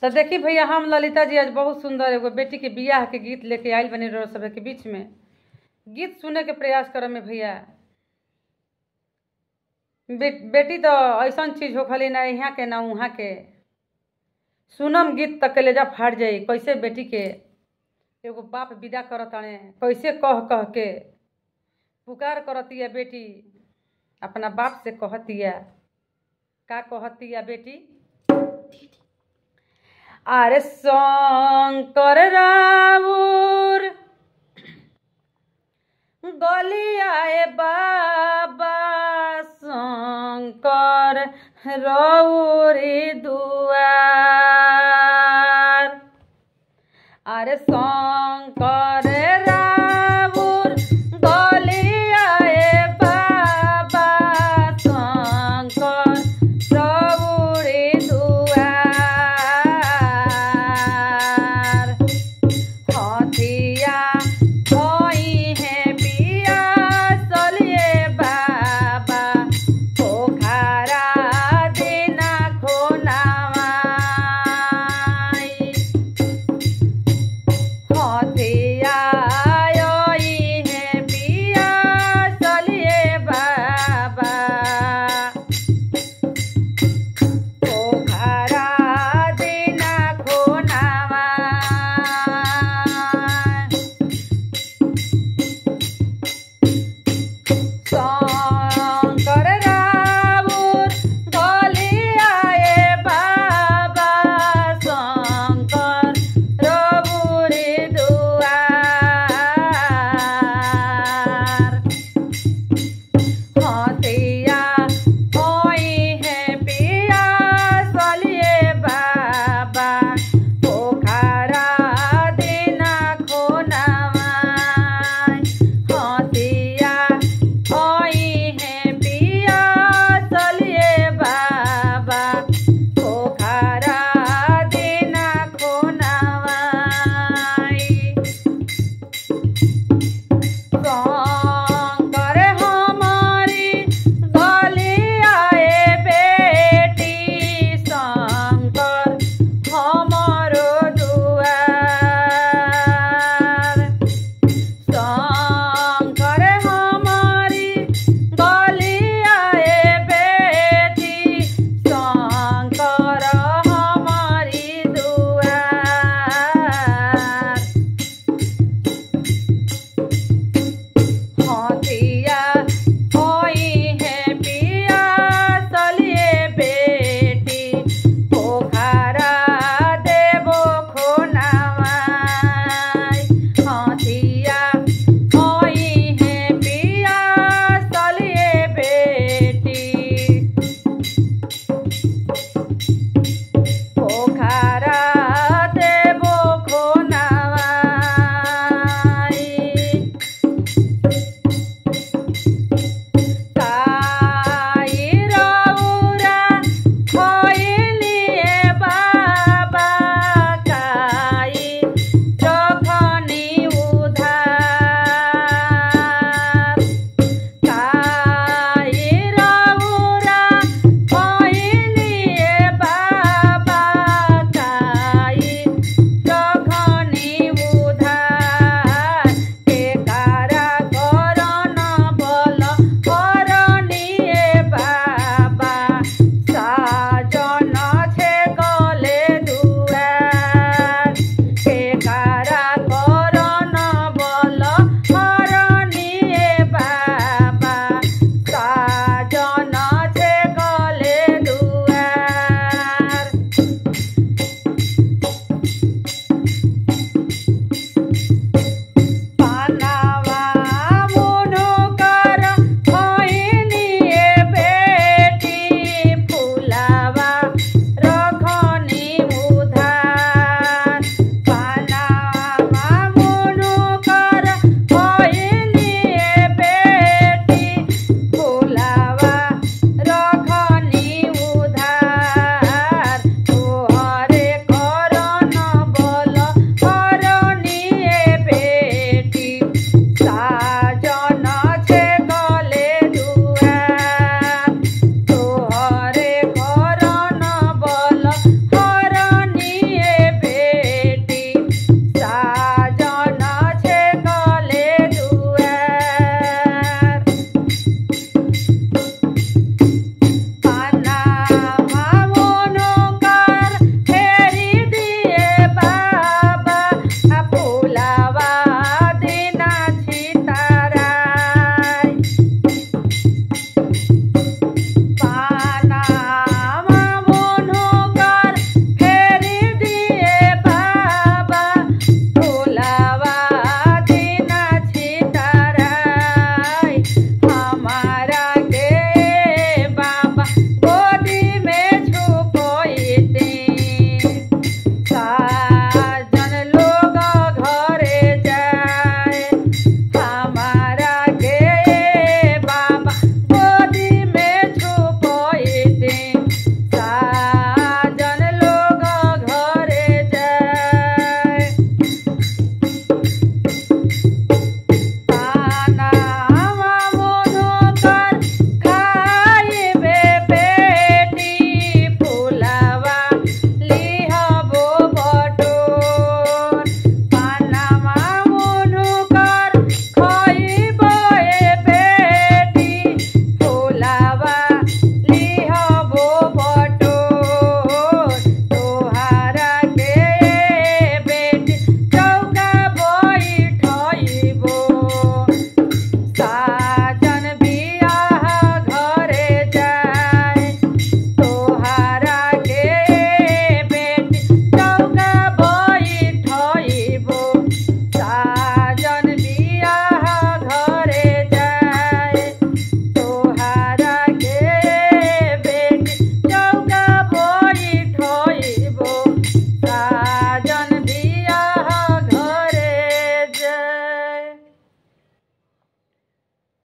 तो देखी भैया, हम ललिता जी आज बहुत सुंदर एगो बेटी के बियाह के गीत लेके आयल बनी रहो सब के बीच में। गीत सुने के प्रयास करम में भैया। बेटी तो ऐसा चीज हो खाली ना यहाँ के ना वहाँ के। सुनम गीत तक ले जा फाड़ जाई। कैसे बेटी के एगो बाप विदा करताने, कैसे कह कह के पुकार करती है बेटी अपना बाप से। कहती है का कहती है बेटी, अरे शंकर राउर गलियाए बाबा, शंकर रौरी दुआर। अरे